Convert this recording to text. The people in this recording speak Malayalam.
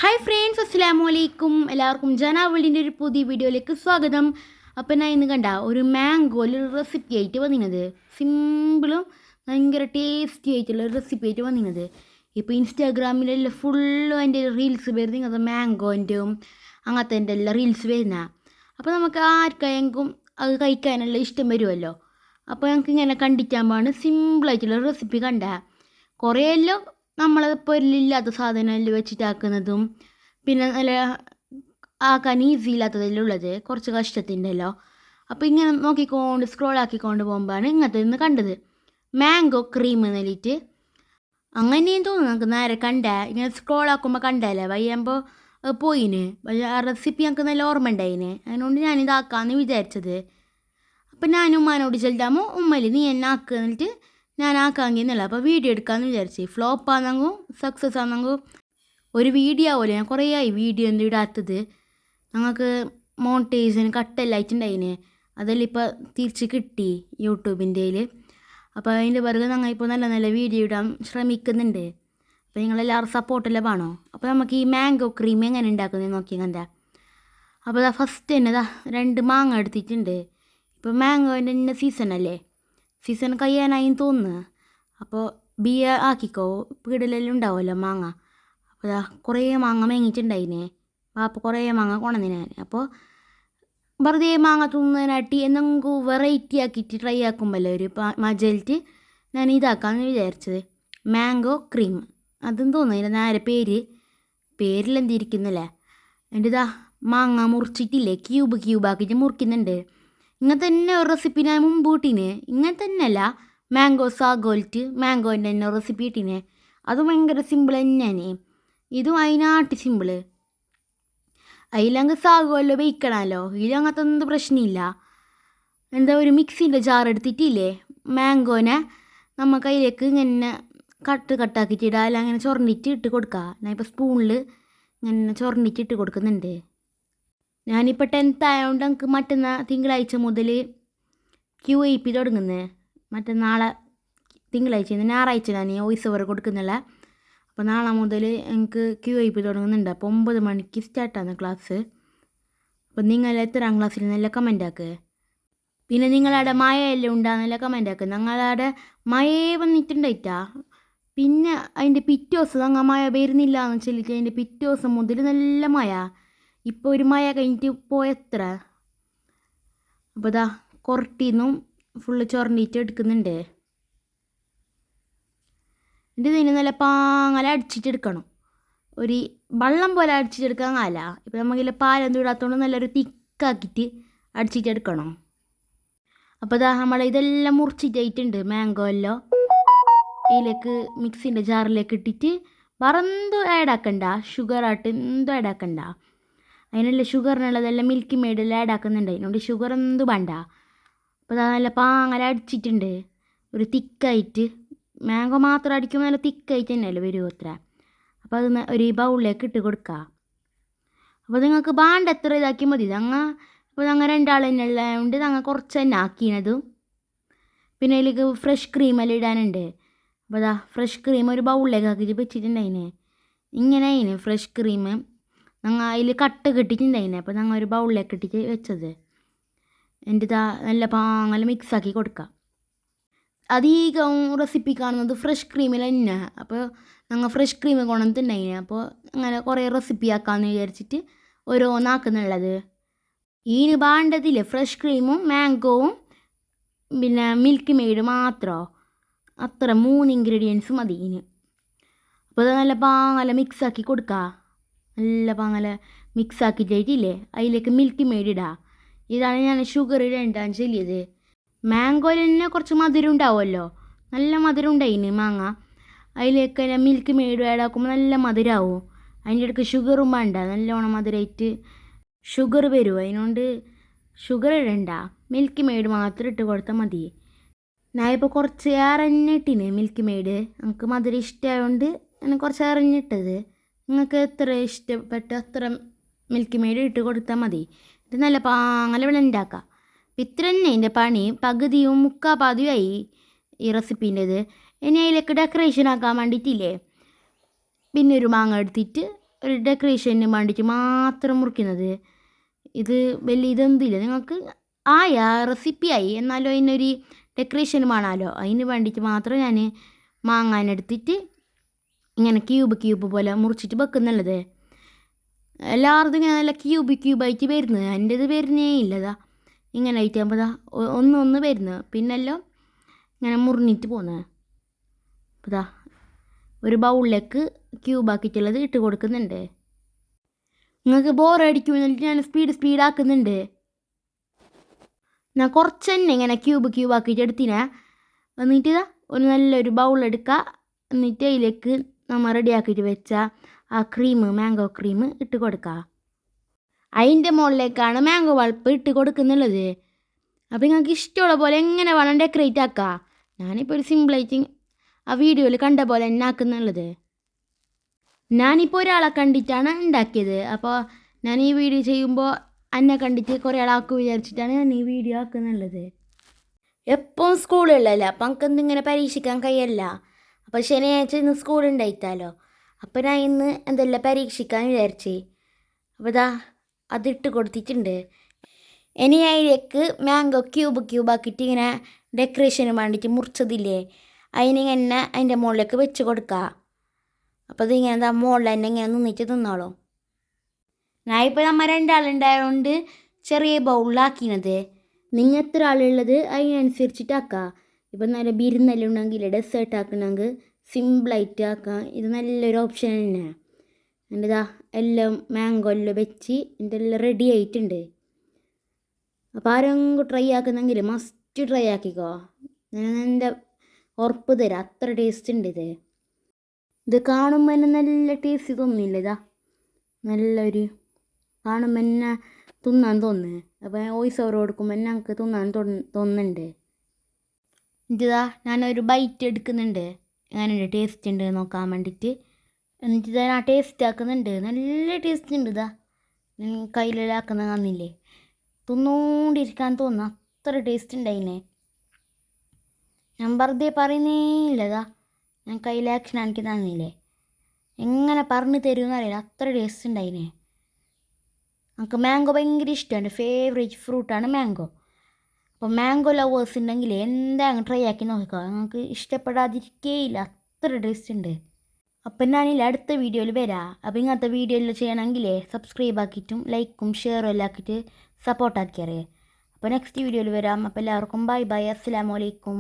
ഹായ് ഫ്രണ്ട്സ്, അസ്സലാമു അലൈക്കും. എല്ലാവർക്കും ജനാവളിൻ്റെ ഒരു പുതിയ വീഡിയോയിലേക്ക് സ്വാഗതം. അപ്പം ഞാൻ ഇന്ന് കണ്ട ഒരു മാംഗോയിൽ ഒരു റെസിപ്പി ആയിട്ട് വന്നിരുന്നത്. സിമ്പിളും ഭയങ്കര ടേസ്റ്റി ആയിട്ടുള്ള ഒരു റെസിപ്പി ആയിട്ട് വന്നിരുന്നത്. ഇപ്പോൾ ഇൻസ്റ്റാഗ്രാമിലെല്ലാം ഫുള്ളും അതിൻ്റെ റീൽസ് വരുന്നത് ഇങ്ങനത്തെ മാംഗോൻ്റെയും അങ്ങനത്തെ എൻ്റെ എല്ലാം റീൽസ് വരുന്ന. അപ്പോൾ നമുക്ക് ആർക്കെങ്കിലും അത് കഴിക്കാനുള്ള ഇഷ്ടം വരുമല്ലോ. അപ്പോൾ ഞങ്ങൾക്ക് ഇങ്ങനെ കണ്ടിട്ടാകുമ്പോഴാണ് സിമ്പിളായിട്ടുള്ള റെസിപ്പി കണ്ട. കുറേ എല്ലാം നമ്മൾ പൊരിലില്ലാത്ത സാധനമെല്ലാം വെച്ചിട്ടാക്കുന്നതും പിന്നെ നല്ല ആക്കാൻ ഈസി ഇല്ലാത്തതെല്ലാം ഉള്ളത് കുറച്ച് കഷ്ടത്തിൻ്റെല്ലോ. അപ്പോൾ ഇങ്ങനെ നോക്കിക്കൊണ്ട് സ്ക്രോൾ ആക്കിക്കൊണ്ട് പോകുമ്പോഴാണ് ഇങ്ങനത്തെ നിന്ന് കണ്ടത്, മാംഗോ ക്രീം എന്നിട്ട്. അങ്ങനെയും തോന്നുന്നു നമുക്ക് നേരെ ഇങ്ങനെ സ്ക്രോൾ ആക്കുമ്പോൾ കണ്ടല്ലേ വയ്യുമ്പോൾ പോയിന്. ആ റെസിപ്പി ഞങ്ങൾക്ക് നല്ല ഓർമ്മ ഉണ്ടായിന്. അതിനോണ്ട് ഞാനിതാക്കാമെന്ന് വിചാരിച്ചത്. അപ്പം ഞാൻ ഉമ്മാനോട് ചെല്ലുമ്പോൾ ഉമ്മയിൽ നീ എന്നെ ആക്കുക എന്നിട്ട് ഞാൻ ആക്കാമെന്നല്ല. അപ്പോൾ വീഡിയോ എടുക്കാമെന്ന് വിചാരിച്ച്. ഫ്ലോപ്പ് ആണെങ്കിൽ സക്സസ് ആണെങ്കിൽ ഒരു വീഡിയോ ആവുമല്ലോ. ഞാൻ കുറേ ആയി വീഡിയോ ഒന്നും ഇടാത്തത്. ഞങ്ങൾക്ക് മോണിറ്റൈസേഷൻ കട്ടെല്ലായിട്ടുണ്ടായിന്. അതെല്ലാം ഇപ്പോൾ തിരിച്ച് കിട്ടി യൂട്യൂബിൻ്റെ. അപ്പോൾ അതിൻ്റെ പിറകെ ഞങ്ങൾ ഇപ്പോൾ നല്ല നല്ല വീഡിയോ ഇടാൻ ശ്രമിക്കുന്നുണ്ട്. അപ്പോൾ നിങ്ങളെല്ലാവരും സപ്പോർട്ടെല്ലാം വേണോ. അപ്പോൾ നമുക്ക് ഈ മാംഗോ ക്രീം എങ്ങനെ ഉണ്ടാക്കുന്നത് നോക്കി കണ്ടാ. അപ്പോൾ ഫസ്റ്റ് തന്നെ 2 മാങ്ങ എടുത്തിട്ടുണ്ട്. ഇപ്പോൾ മാംഗോൻ്റെ തന്നെ സീസണല്ലേ, സീസൺ കഴിയാനായി തോന്നുന്നു. അപ്പോൾ ബിയ ആക്കിക്കോ, പീടിലെല്ലാം ഉണ്ടാവുമല്ലോ മാങ്ങ. അപ്പോൾ കുറേ മാങ്ങ മേങ്ങിയിട്ടുണ്ടായിനെ. അപ്പോൾ കുറേ മാങ്ങ കൊണ്ടുവന്നിന് ഞാൻ. അപ്പോൾ വെറുതെ മാങ്ങ തിന്നതിനാട്ടി എന്തെങ്കിലും വെറൈറ്റി ആക്കിയിട്ട് ട്രൈ ആക്കുമല്ലോ ഒരു മജലിട്ട് ഞാൻ ഇതാക്കാമെന്ന് വിചാരിച്ചത്. മാംഗോ ക്രീം അതും തോന്നുന്നു അതിൻ്റെ നേരെ പേരിലെന്തിരിക്കുന്നില്ലേ. എൻ്റെ മാങ്ങ മുറിച്ചിട്ടില്ലേ ക്യൂബാക്കിയിട്ട് മുറിക്കുന്നുണ്ട്. ഇങ്ങനെ തന്നെ ഒരു റെസിപ്പി ഞാൻ മുമ്പ് ഇട്ടിന്. ഇങ്ങനെ തന്നെയല്ല, മാംഗോ സാഗോലിറ്റ് മാംഗോൻ്റെ തന്നെ റെസിപ്പി ഇട്ടിന്. അത് ഭയങ്കര സിമ്പിൾ തന്നെയാണ്. ഇതും അതിനാട്ടി സിമ്പിള്. അതിലങ്ങ് സാഗോല്ലോ വെയ്ക്കണമല്ലോ. ഇതിൽ അങ്ങനത്തെ ഒന്നും പ്രശ്നമില്ല. എന്താ ഒരു മിക്സിൻ്റെ ജാർ എടുത്തിട്ടില്ലേ, മാംഗോനെ നമുക്ക് അതിലേക്ക് ഇങ്ങനെ കട്ടാക്കിയിട്ട് ഇടുക, അല്ല അങ്ങനെ ചൊറണ്ടിട്ട് ഇട്ട് കൊടുക്കുക. ഞാൻ ഇപ്പോൾ സ്പൂണിൽ ഇങ്ങനെ ചൊറണ്ടിട്ട് ഇട്ട് കൊടുക്കുന്നുണ്ട്. ഞാനിപ്പോൾ 10th ആയതുകൊണ്ട് എനിക്ക് തിങ്കളാഴ്ച മുതൽ QIP തുടങ്ങുന്നത്. മറ്റന്നാളെ തിങ്കളാഴ്ച ഞായറാഴ്ച ഞാൻ വോയിസ് ഓവർ കൊടുക്കുന്നില്ല. അപ്പോൾ നാളെ മുതൽ എനിക്ക് QIP തുടങ്ങുന്നുണ്ട്. അപ്പോൾ 9 മണിക്ക് സ്റ്റാർട്ടാണ് ക്ലാസ്. അപ്പോൾ നിങ്ങൾ എത്രാം ക്ലാസ്സിൽ നല്ല കമൻ്റ് ആക്കുക. പിന്നെ നിങ്ങളവിടെ മഴ എല്ലാം ഉണ്ടാകുന്നല്ല കമൻ്റ് ആക്കുക. ഞങ്ങളവിടെ മഴ വന്നിട്ടുണ്ടായിട്ടാ. പിന്നെ അതിൻ്റെ പിറ്റേ ദിവസം അങ്ങ് മഴ വരുന്നില്ല എന്ന് വെച്ചിട്ട് അതിൻ്റെ പിറ്റേ ദിവസം മുതൽ നല്ല മഴ. ഇപ്പോൾ ഒരു മഴ കഴിഞ്ഞിട്ട് പോയത്ര. അപ്പോൾ കുറട്ടിന്നും ഫുള്ള് ചൊറണ്ടിട്ട് എടുക്കുന്നുണ്ട്. ഇതിന് നല്ല പാങ്ങല അടിച്ചിട്ടെടുക്കണം. ഒരു വെള്ളം പോലെ അടിച്ചിട്ടെടുക്കാൻ കാല. ഇപ്പോൾ നമുക്കില്ല പാലൊന്നും ഇടാത്തതുകൊണ്ട് നല്ലൊരു തിക്കാക്കിയിട്ട് അടിച്ചിട്ടെടുക്കണം. അപ്പോൾ നമ്മളെ ഇതെല്ലാം മുറിച്ചിട്ടായിട്ടുണ്ട് മാംഗോ എല്ലാം. ഇതിലേക്ക് മിക്സിൻ്റെ ജാറിലേക്ക് ഇട്ടിട്ട് വേറെന്തും ആഡാക്കണ്ട, ഷുഗറായിട്ട് എന്തും ആഡാക്കണ്ട. അതിനെല്ലാം ഷുഗറിനുള്ളതെല്ലാം മിൽക്കി മെയ്ഡെല്ലാം ആഡാക്കുന്നുണ്ട്. അതിനോണ്ട് ഷുഗർ എന്തും വേണ്ട. അപ്പോൾ നല്ല പാങ്ങല അടിച്ചിട്ടുണ്ട് ഒരു തിക്കായിട്ട്. മാംഗോ മാത്രം അടിക്കുമ്പോൾ നല്ല തിക്കായിട്ട് തന്നെയല്ലേ വരുമോ അത്ര. അപ്പോൾ അത് ഒരു ബൗളിലേക്ക് ഇട്ട് കൊടുക്കുക. അപ്പോൾ നിങ്ങൾക്ക് ബാണ്ട എത്ര ഇതാക്കി മതി. ഇപ്പോൾ ഞങ്ങൾ 2 ആൾ തന്നെ ഉള്ളതുകൊണ്ട് ഞങ്ങൾ കുറച്ച് തന്നെ ആക്കിയതും. പിന്നെ അതിലേക്ക് ഫ്രഷ് ക്രീമെല്ലാം ഇടാനുണ്ട്. അപ്പോൾ ഫ്രഷ് ക്രീം ഒരു ബൗളിലേക്ക് ആക്കിയിട്ട് വെച്ചിട്ടുണ്ടായിന്. ഇങ്ങനെ അതിന് ഫ്രഷ് ക്രീം ഞങ്ങൾ അതിൽ കട്ട് കെട്ടിയിട്ടുണ്ടായിനെ. അപ്പോൾ ഞങ്ങൾ ഒരു ബൗളിലേക്ക് ഇട്ടിട്ട് വെച്ചത്. എൻ്റെ നല്ല പാങ്ങൽ മിക്സാക്കി കൊടുക്കുക. അധികം റെസിപ്പി കാണുന്നത് ഫ്രഷ് ക്രീമിൽ തന്നെ. അപ്പോൾ ഞങ്ങൾ ഫ്രഷ് ക്രീം കൊണ്ടുവന്നിട്ടുണ്ടായിനെ. അപ്പോൾ അങ്ങനെ കുറേ റെസിപ്പി ആക്കാമെന്ന് വിചാരിച്ചിട്ട് ഓരോന്നാക്കുന്നുള്ളത്. ഇതിന് വേണ്ടതില്ലേ ഫ്രഷ് ക്രീമും മാംഗോവും പിന്നെ മിൽക്ക് മെയ്ഡ് മാത്രമോ, അത്ര 3 ഇൻഗ്രീഡിയൻസ് മതി ഇതിന്. അപ്പോൾ അത് നല്ല പാങ്ങല മിക്സാക്കി കൊടുക്കുക. നല്ല പാങ്ങല മിക്സാക്കിയിട്ടില്ലേ അതിലേക്ക് മിൽക്ക് മെയ്ഡ് ഇടുക. ഇതാണ് ഞാൻ ഷുഗർ ഇടേണ്ടതെന്ന് ചൊല്ലിയത്. മാംഗോയിൽ തന്നെ കുറച്ച് മധുരം ഉണ്ടാവുമല്ലോ, നല്ല മധുരം ഉണ്ടായിന് മാങ്ങ. അതിലേക്ക് തന്നെ മിൽക്ക് മെയ്ഡ് ആഡാക്കുമ്പോൾ നല്ല മധുരമാവും. അതിൻ്റെ ഇടയ്ക്ക് ഷുഗറും വേണ്ട, നല്ലോണം മധുരമായിട്ട് ഷുഗർ വരും. അതിനോണ്ട് ഷുഗർ ഇടണ്ട, മിൽക്ക് മെയ്ഡ് മാത്രം ഇട്ട് കൊടുത്താൽ മതി. ഞാൻ ഇപ്പോൾ കുറച്ച് ഇറങ്ങിട്ടിന് മിൽക്ക് മെയ്ഡ്. നമുക്ക് മധുരം ഇഷ്ടമായതുകൊണ്ട് ഞാൻ കുറച്ച് ഇറങ്ങിട്ടത്. നിങ്ങൾക്ക് എത്ര ഇഷ്ടപ്പെട്ട അത്ര മിൽക്ക് മെയ്ഡ് ഇട്ട് കൊടുത്താൽ മതി. ഇത് നല്ല പാങ്ങല വെള്ളം ഉണ്ടാക്കുക. ഇത്ര തന്നെ എൻ്റെ പണി. പകുതിയും പാതിയുമായി ഈ റെസിപ്പീൻ്റെത്. ഇനി അതിലേക്ക് ഡെക്കറേഷൻ ആക്കാൻ വേണ്ടിയിട്ടില്ലേ, പിന്നെ ഒരു മാങ്ങ എടുത്തിട്ട് ഒരു ഡെക്കറേഷന് വേണ്ടിയിട്ട് മാത്രം മുറിക്കുന്നത്. ഇത് വലിയ ഇതൊന്നുമില്ല. നിങ്ങൾക്ക് റെസിപ്പിയായി, എന്നാലും അതിനൊരു ഡെക്കറേഷൻ വേണമല്ലോ. അതിന് വേണ്ടിയിട്ട് മാത്രം ഞാൻ മാങ്ങാനെടുത്തിട്ട് ഇങ്ങനെ ക്യൂബ് പോലെ മുറിച്ചിട്ട് വെക്കുന്നുള്ളത്. എല്ലാവർക്കും ഇങ്ങനെ നല്ല ക്യൂബായിട്ട് വരുന്നത്. എൻ്റേത് വരുന്നേ ഇല്ലതാ, ഇങ്ങനെ ആയിട്ടാകുമ്പോൾ ഒന്ന് വരുന്നത്, പിന്നെല്ലാം ഇങ്ങനെ മുറിഞ്ഞിട്ട് പോകുന്നത്. അപ്പോൾ ഒരു ബൗളിലേക്ക് ക്യൂബാക്കിയിട്ടുള്ളത് ഇട്ട് കൊടുക്കുന്നുണ്ട്. നിങ്ങൾക്ക് ബോറടിക്കും എന്നിട്ട് ഞാൻ സ്പീഡാക്കുന്നുണ്ട്. ഞാൻ കുറച്ച് തന്നെ ഇങ്ങനെ ക്യൂബാക്കിയിട്ട് എടുത്തിനെ. എന്നിട്ട് ഒരു നല്ലൊരു ബൗളെടുക്കുക. എന്നിട്ട് അതിലേക്ക് നമ്മൾ റെഡിയാക്കിയിട്ട് വെച്ച ആ മാംഗോ ക്രീം ഇട്ട് കൊടുക്കുക. അതിൻ്റെ മുകളിലേക്കാണ് മാംഗോ പൾപ്പ് ഇട്ട് കൊടുക്കുന്നുള്ളത്. അപ്പോൾ നിങ്ങൾക്ക് ഇഷ്ടമുള്ള പോലെ എങ്ങനെ വേണം ഡെക്കറേറ്റ് ആക്കുക. ഞാനിപ്പോൾ ഒരു സിമ്പിളായിട്ട് ആ വീഡിയോയിൽ കണ്ട പോലെ തന്നെ ആക്കുന്നുള്ളത്. ഞാനിപ്പോൾ ഒരാളെ കണ്ടിട്ടാണ് ഉണ്ടാക്കിയത്. അപ്പോൾ ഞാൻ ഈ വീഡിയോ ചെയ്യുമ്പോൾ എന്നെ കണ്ടിട്ട് കുറേ ആളാക്കും വിചാരിച്ചിട്ടാണ് ഞാൻ ഈ വീഡിയോ ആക്കുന്നുള്ളത്. എപ്പോഴും സ്കൂളുള്ളല്ലോ, അപ്പം നമുക്ക് എന്തിങ്ങനെ പരീക്ഷിക്കാൻ കഴിയല്ല. അപ്പോൾ ശനിയാഴ്ച ഇന്ന് സ്കൂളുണ്ടായിട്ടാലോ, അപ്പോൾ ഞാൻ ഇന്ന് എന്തെല്ലാം പരീക്ഷിക്കാൻ വിചാരിച്ച്. അപ്പോൾ അതിട്ട് കൊടുത്തിട്ടുണ്ട്. ഇനി അതിലേക്ക് മാംഗോ ക്യൂബാക്കിയിട്ട് ഇങ്ങനെ ഡെക്കറേഷന് വേണ്ടിയിട്ട് മുറിച്ചതില്ലേ, അതിനിങ്ങനെ അതിൻ്റെ മുകളിലേക്ക് വെച്ച് കൊടുക്കുക. അപ്പോൾ ഇതിങ്ങനെ മുകളിൽ തന്നെ ഇങ്ങനെ നിന്നിട്ട് തിന്നോളൂ. ഞാൻ ഇപ്പോൾ നമ്മൾ 2 ആളുണ്ടായതുകൊണ്ട് ചെറിയ ബൗളിലാക്കിയത്. നിങ്ങൾ എത്ര ആളുള്ളത് അതിനനുസരിച്ചിട്ടാക്കാം. ഇപ്പം നല്ല ബിരുന്നെല്ലാം ഉണ്ടെങ്കിൽ ഡെസേർട്ട് ആക്കണമെങ്കിൽ സിമ്പിളായിട്ട് ആക്കാം. ഇത് നല്ലൊരു ഓപ്ഷൻ തന്നെയാണ്. എൻ്റെ എല്ലാം മാംഗോ എല്ലാം വെച്ച് എൻ്റെ എല്ലാം റെഡി ആയിട്ടുണ്ട്. അപ്പോൾ ആരെങ്കിലും ട്രൈ ആക്കുന്നെങ്കിൽ മസ്റ്റ് ട്രൈ ആക്കിക്കോ. ഞാൻ എൻ്റെ ഉറപ്പ് തരാം, അത്ര ടേസ്റ്റ് ഉണ്ട് ഇത് കാണുമ്പോൾ തന്നെ നല്ല ടേസ്റ്റ് തോന്നുന്നില്ല. നല്ലൊരു കാണുമ്പോൾ തന്നെ തിന്നാൻ തോന്നുന്നു. അപ്പോൾ വോയിസ് ഓവർ കൊടുക്കുമ്പോൾ ഞങ്ങൾക്ക് തിന്നാൻ തോന്നുന്നുണ്ട്. ഞാനൊരു ബൈറ്റ് എടുക്കുന്നുണ്ട്, എങ്ങനെയുണ്ട് ടേസ്റ്റ് ഉണ്ട് നോക്കാൻ വേണ്ടിയിട്ട്. എന്നിട്ട് ഞാൻ ടേസ്റ്റ് ആക്കുന്നുണ്ട്. നല്ല ടേസ്റ്റ് ഉണ്ട്. കയ്യിലാക്കുന്ന കാണില്ലേ, തിന്നുകൊണ്ടിരിക്കാൻ തോന്നുന്നു, അത്ര ടേസ്റ്റ് ഉണ്ട് അതിനെ. ഞാൻ വെറുതെ പറയുന്നേ ഇല്ലതാ, ഞാൻ കയ്യിൽ ആക്ഷൻ ആക്കി തന്നില്ലേ. എങ്ങനെ പറഞ്ഞു തരുമെന്ന് അറിയില്ല, അത്ര ടേസ്റ്റ് ഉണ്ട് അതിനെ. നമുക്ക് മാംഗോ ഭയങ്കര ഇഷ്ടമാണ്. എൻ്റെ ഫേവറേറ്റ് ഫ്രൂട്ടാണ് മാംഗോ. അപ്പോൾ മാംഗോ ലവേഴ്സ് ഉണ്ടെങ്കിൽ എന്താ ട്രൈ ആക്കി നോക്കുക, നിങ്ങൾക്ക് ഇഷ്ടപ്പെടാതിരിക്കേയില്ല, അത്ര ടേസ്റ്റ് ഉണ്ട്. അപ്പം ഞാനില്ല അടുത്ത വീഡിയോയിൽ വരാം. അപ്പോൾ ഇങ്ങനത്തെ വീഡിയോയിൽ ചെയ്യണമെങ്കിലേ സബ്സ്ക്രൈബ് ആക്കിയിട്ടും ലൈക്കും ഷെയറും എല്ലാം ആക്കിയിട്ട് സപ്പോർട്ടാക്കിയറിയേ. അപ്പോൾ നെക്സ്റ്റ് വീഡിയോയിൽ വരാം. അപ്പോൾ എല്ലാവർക്കും ബൈ, അസ്സലാമു അലൈക്കും.